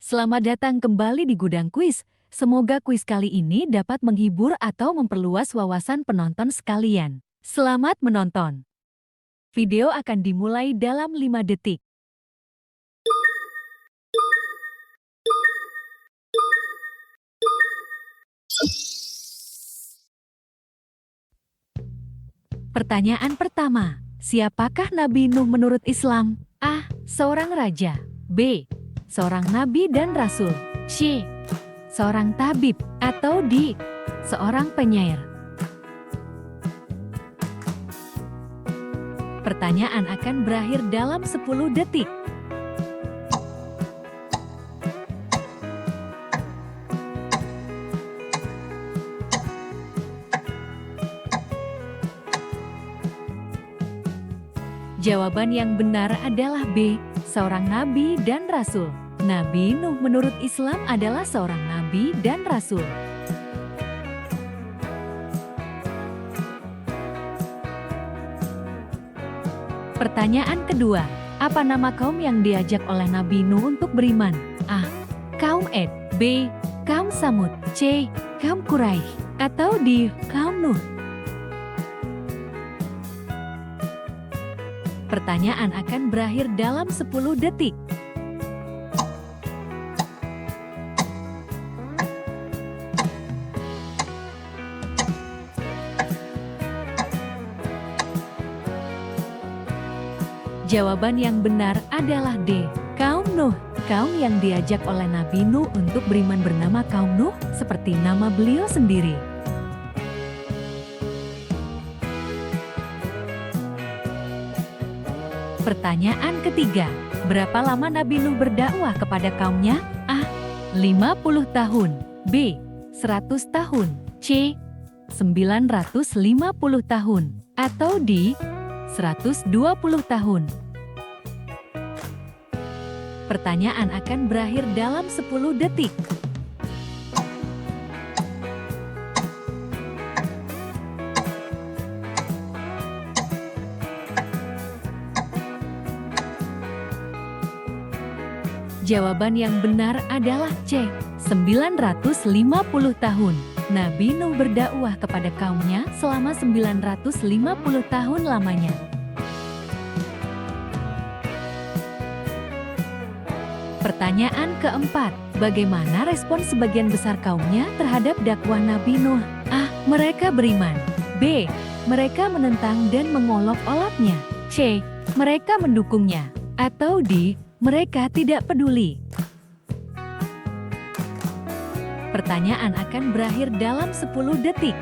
Selamat datang kembali di Gudang Kuis. Semoga kuis kali ini dapat menghibur atau memperluas wawasan penonton sekalian. Selamat menonton. Video akan dimulai dalam 5 detik. Pertanyaan pertama, siapakah Nabi Nuh menurut Islam? A. Seorang raja. B. Seorang nabi dan rasul. C. Seorang tabib. Atau D. Seorang penyair. Pertanyaan akan berakhir dalam 10 detik. Jawaban yang benar adalah B, seorang nabi dan rasul. Nabi Nuh menurut Islam adalah seorang nabi dan rasul. Pertanyaan kedua, apa nama kaum yang diajak oleh Nabi Nuh untuk beriman? A. Kaum Ad. B. Kaum Samud. C. Kaum Quraisy. Atau D. Kaum Nuh. Pertanyaan akan berakhir dalam 10 detik. Jawaban yang benar adalah D. Kaum Nuh. Kaum yang diajak oleh Nabi Nuh untuk beriman bernama kaum Nuh, seperti nama beliau sendiri. Pertanyaan ketiga, berapa lama Nabi Nuh berdakwah kepada kaumnya? A. 50 tahun. B. 100 tahun. C. 950 tahun. Atau D. 120 tahun. Pertanyaan akan berakhir dalam 10 detik. Jawaban yang benar adalah C. 950 tahun. Nabi Nuh berdakwah kepada kaumnya selama 950 tahun lamanya. Pertanyaan keempat, bagaimana respon sebagian besar kaumnya terhadap dakwah Nabi Nuh? A. Mereka beriman. B. Mereka menentang dan mengolok-oloknya. C. Mereka mendukungnya. Atau D. Mereka tidak peduli. Pertanyaan akan berakhir dalam 10 detik.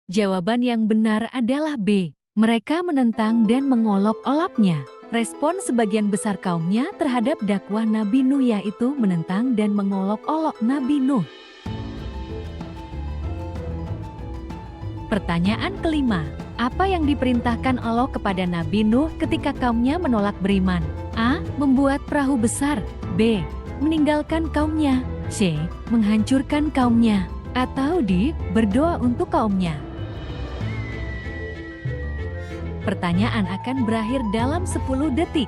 Jawaban yang benar adalah B. Mereka menentang dan mengolok-oloknya. Respon sebagian besar kaumnya terhadap dakwah Nabi Nuh yaitu menentang dan mengolok-olok Nabi Nuh. Pertanyaan kelima, apa yang diperintahkan Allah kepada Nabi Nuh ketika kaumnya menolak beriman? A. Membuat perahu besar. B. Meninggalkan kaumnya. C. Menghancurkan kaumnya. Atau D. Berdoa untuk kaumnya. Pertanyaan akan berakhir dalam 10 detik.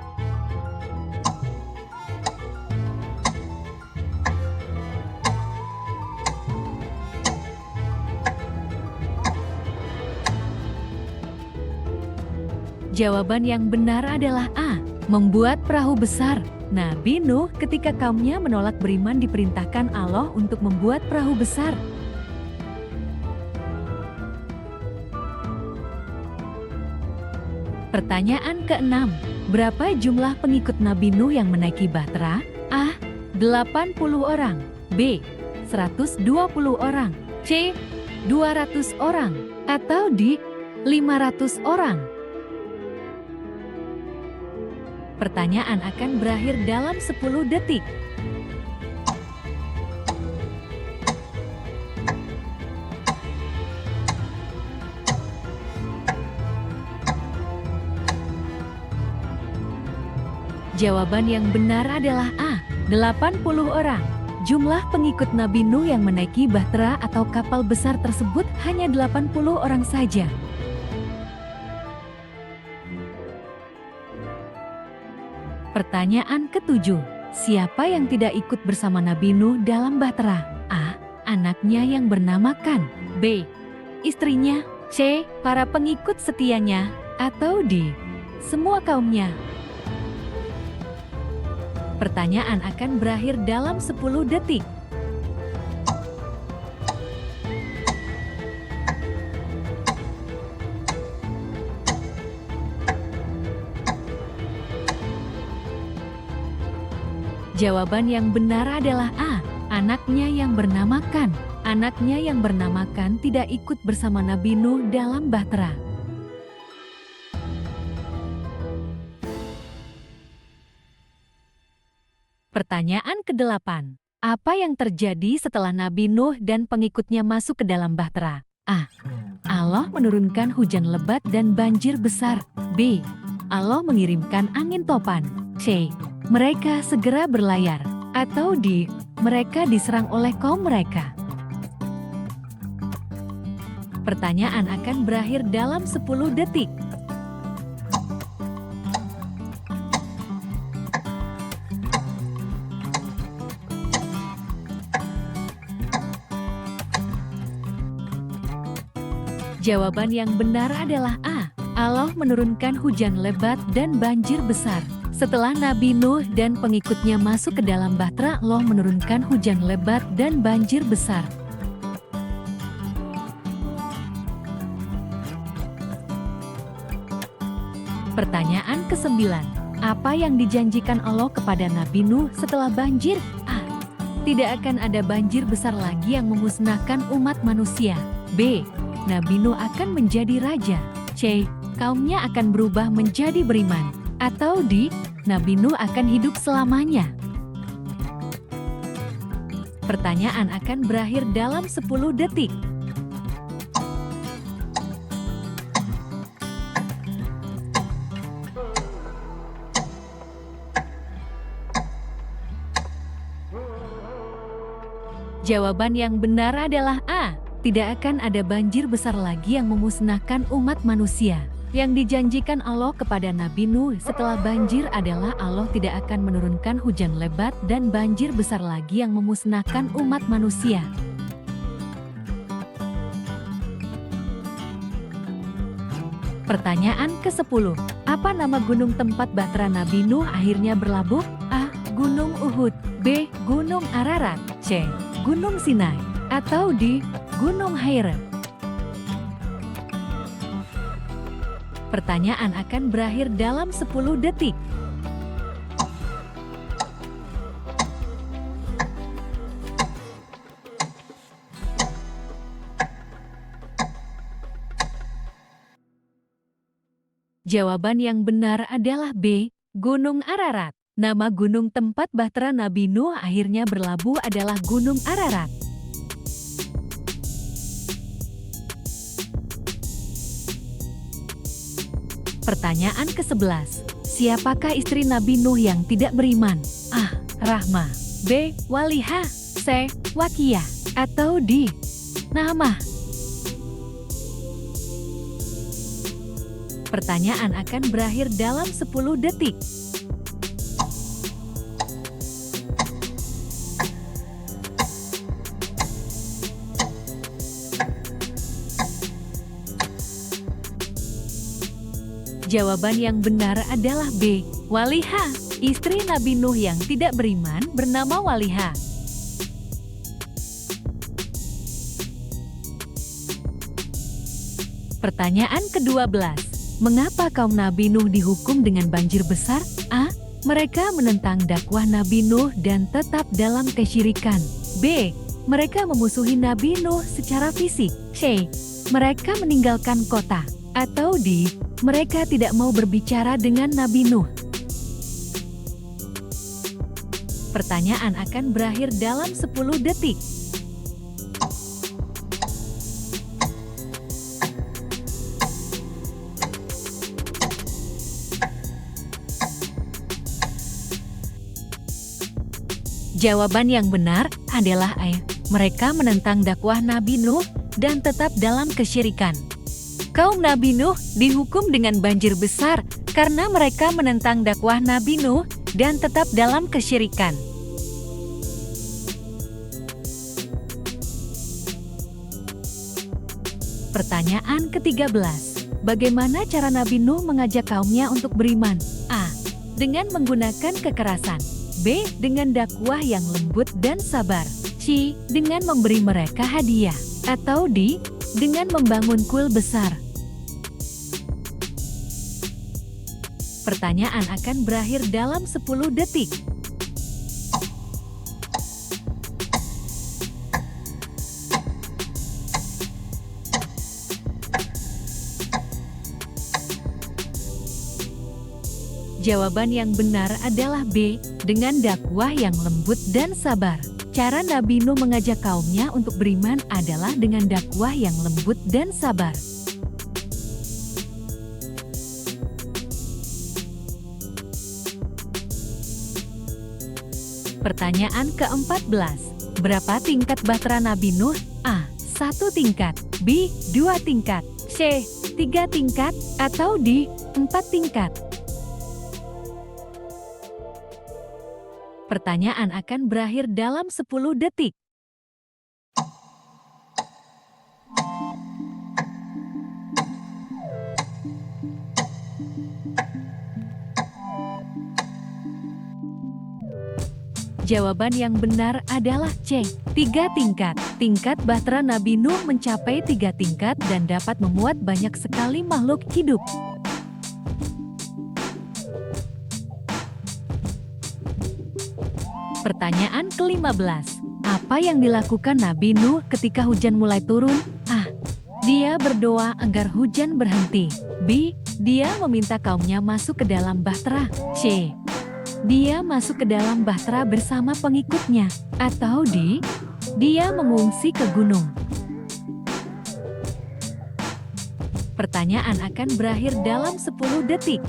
Jawaban yang benar adalah A. Membuat perahu besar. Nabi Nuh ketika kaumnya menolak beriman diperintahkan Allah untuk membuat perahu besar. Pertanyaan keenam, berapa jumlah pengikut Nabi Nuh yang menaiki bahtera? A. 80 orang. B. 120 orang. C. 200 orang. Atau D. 500 orang. Pertanyaan akan berakhir dalam 10 detik. Jawaban yang benar adalah A. 80 orang. Jumlah pengikut Nabi Nuh yang menaiki bahtera atau kapal besar tersebut hanya 80 orang saja. Pertanyaan ketujuh. Siapa yang tidak ikut bersama Nabi Nuh dalam bahtera? A. Anaknya yang bernama Kan. B. Istrinya. C. Para pengikut setianya. Atau D. Semua kaumnya. Pertanyaan akan berakhir dalam 10 detik. Jawaban yang benar adalah A. Anaknya yang bernama Kan. Anaknya yang bernama Kan tidak ikut bersama Nabi Nuh dalam bahtera. Pertanyaan ke-8. Apa yang terjadi setelah Nabi Nuh dan pengikutnya masuk ke dalam bahtera? A. Allah menurunkan hujan lebat dan banjir besar. B. Allah mengirimkan angin topan. C. Mereka segera berlayar. Atau D. Mereka diserang oleh kaum mereka. Pertanyaan akan berakhir dalam 10 detik. Jawaban yang benar adalah A. Allah menurunkan hujan lebat dan banjir besar. Setelah Nabi Nuh dan pengikutnya masuk ke dalam bahtera, Allah menurunkan hujan lebat dan banjir besar. Pertanyaan ke-9. Apa yang dijanjikan Allah kepada Nabi Nuh setelah banjir? A. Tidak akan ada banjir besar lagi yang memusnahkan umat manusia. B. Nabi Nuh akan menjadi raja. C. Kaumnya akan berubah menjadi beriman. Atau D. Nabi Nuh akan hidup selamanya. Pertanyaan akan berakhir dalam 10 detik. Jawaban yang benar adalah A. Tidak akan ada banjir besar lagi yang memusnahkan umat manusia. Yang dijanjikan Allah kepada Nabi Nuh setelah banjir adalah Allah tidak akan menurunkan hujan lebat dan banjir besar lagi yang memusnahkan umat manusia. Pertanyaan ke-10. Apa nama gunung tempat bahtera Nabi Nuh akhirnya berlabuh? A. Gunung Uhud. B. Gunung Ararat. C. Gunung Sinai. Atau D. Gunung Hira. Pertanyaan akan berakhir dalam 10 detik. Jawaban yang benar adalah B. Gunung Ararat. Nama gunung tempat bahtera Nabi Nuh akhirnya berlabuh adalah Gunung Ararat. Pertanyaan ke-11. Siapakah istri Nabi Nuh yang tidak beriman? A. Rahmah. B. Walihah. C. Wakiyah. Atau D. Naamah. Pertanyaan akan berakhir dalam 10 detik. Jawaban yang benar adalah B. Walihah. Istri Nabi Nuh yang tidak beriman bernama Walihah. Pertanyaan ke-12. Mengapa kaum Nabi Nuh dihukum dengan banjir besar? A. Mereka menentang dakwah Nabi Nuh dan tetap dalam kesyirikan. B. Mereka memusuhi Nabi Nuh secara fisik. C. Mereka meninggalkan kota. Atau D. Mereka tidak mau berbicara dengan Nabi Nuh. Pertanyaan akan berakhir dalam 10 detik. Jawaban yang benar adalah A. Mereka menentang dakwah Nabi Nuh dan tetap dalam kesyirikan. Kaum Nabi Nuh dihukum dengan banjir besar karena mereka menentang dakwah Nabi Nuh dan tetap dalam kesyirikan. Pertanyaan ke-13. Bagaimana cara Nabi Nuh mengajak kaumnya untuk beriman? A. Dengan menggunakan kekerasan. B. Dengan dakwah yang lembut dan sabar. C. Dengan memberi mereka hadiah. Atau D. Dengan membangun kuil besar. Pertanyaan akan berakhir dalam 10 detik. Jawaban yang benar adalah B, dengan dakwah yang lembut dan sabar. Cara Nabi Nuh mengajak kaumnya untuk beriman adalah dengan dakwah yang lembut dan sabar. Pertanyaan ke-14. Berapa tingkat bahtera Nabi Nuh? A. 1 tingkat, B. 2 tingkat, C. 3 tingkat, atau D. 4 tingkat. Pertanyaan akan berakhir dalam 10 detik. Jawaban yang benar adalah C, 3 tingkat. Tingkat bahtera Nabi Nuh mencapai 3 tingkat dan dapat memuat banyak sekali makhluk hidup. Pertanyaan ke-15. Apa yang dilakukan Nabi Nuh ketika hujan mulai turun? A. Dia berdoa agar hujan berhenti. B. Dia meminta kaumnya masuk ke dalam bahtera. C. Dia masuk ke dalam bahtera bersama pengikutnya. Atau D. Dia mengungsi ke gunung. Pertanyaan akan berakhir dalam 10 detik.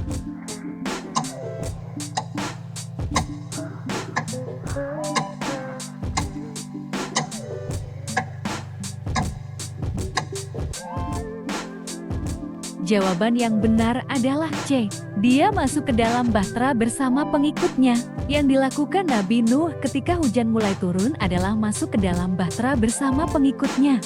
Jawaban yang benar adalah C. Dia masuk ke dalam bahtera bersama pengikutnya. Yang dilakukan Nabi Nuh ketika hujan mulai turun adalah masuk ke dalam bahtera bersama pengikutnya.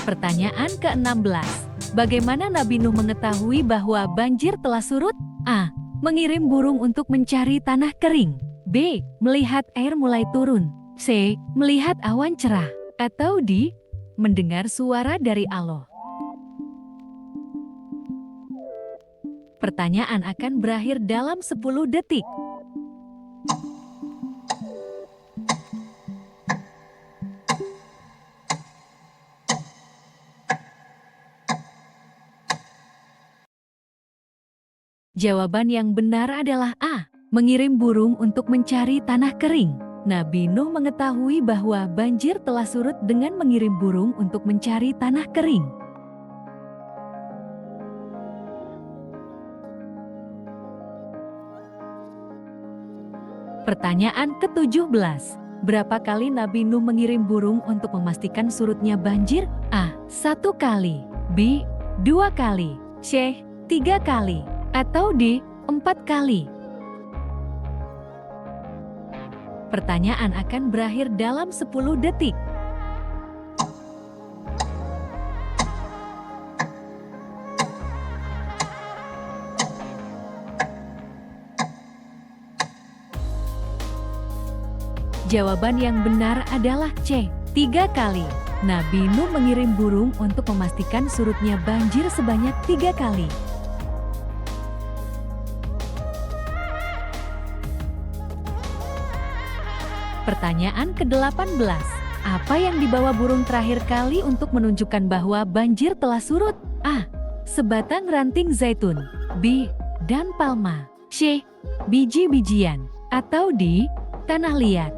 Pertanyaan ke-16. Bagaimana Nabi Nuh mengetahui bahwa banjir telah surut? A. Mengirim burung untuk mencari tanah kering. B. Melihat air mulai turun. C. Melihat awan cerah. Atau D. Mendengar suara dari Allah. Pertanyaan akan berakhir dalam 10 detik. Jawaban yang benar adalah A. Mengirim burung untuk mencari tanah kering. Nabi Nuh mengetahui bahwa banjir telah surut dengan mengirim burung untuk mencari tanah kering. Pertanyaan ke-17. Berapa kali Nabi Nuh mengirim burung untuk memastikan surutnya banjir? A. 1 kali. B. 2 kali. C. 3 kali. Atau D. 4 kali. Pertanyaan akan berakhir dalam 10 detik. Jawaban yang benar adalah C, 3 kali. Nabi Nuh mengirim burung untuk memastikan surutnya banjir sebanyak 3 kali. Pertanyaan ke-18. Apa yang dibawa burung terakhir kali untuk menunjukkan bahwa banjir telah surut? A. Sebatang ranting zaitun. B. Dan palma. C. Biji-bijian. Atau D. Tanah liat.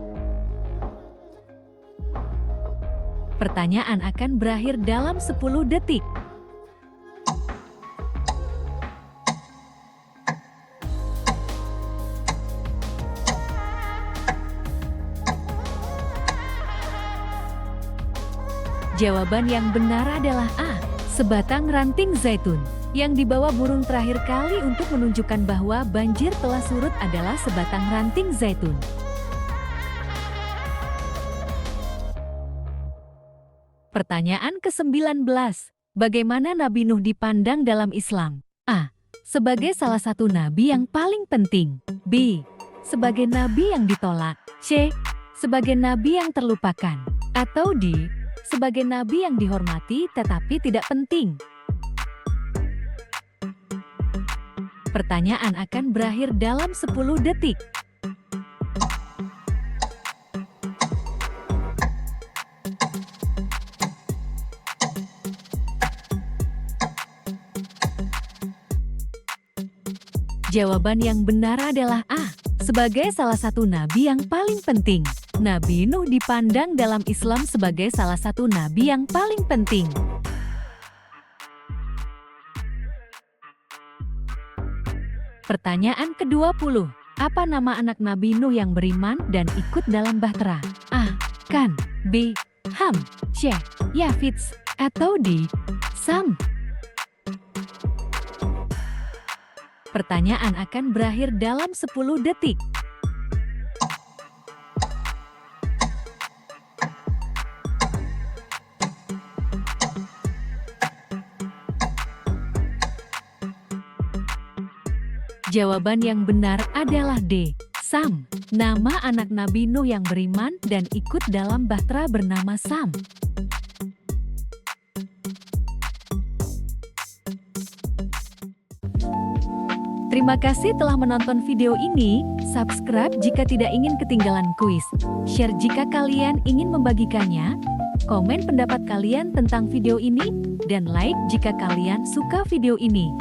Pertanyaan akan berakhir dalam 10 detik. Jawaban yang benar adalah A. Sebatang ranting zaitun. Yang dibawa burung terakhir kali untuk menunjukkan bahwa banjir telah surut adalah sebatang ranting zaitun. Pertanyaan ke-19. Bagaimana Nabi Nuh dipandang dalam Islam? A. Sebagai salah satu nabi yang paling penting. B. Sebagai nabi yang ditolak. C. Sebagai nabi yang terlupakan. Atau D. Sebagai nabi yang dihormati tetapi tidak penting. Pertanyaan akan berakhir dalam 10 detik. Jawaban yang benar adalah A. Sebagai salah satu nabi yang paling penting. Nabi Nuh dipandang dalam Islam sebagai salah satu nabi yang paling penting. Pertanyaan ke-20. Apa nama anak Nabi Nuh yang beriman dan ikut dalam bahtera? A. Kan. B. Ham. C. Yafits. Atau D. Sam. Pertanyaan akan berakhir dalam 10 detik. Jawaban yang benar adalah D. Sam. Nama anak Nabi Nuh yang beriman dan ikut dalam bahtera bernama Sam. Terima kasih telah menonton video ini. Subscribe jika tidak ingin ketinggalan kuis. Share jika kalian ingin membagikannya. Komen pendapat kalian tentang video ini. Dan like jika kalian suka video ini.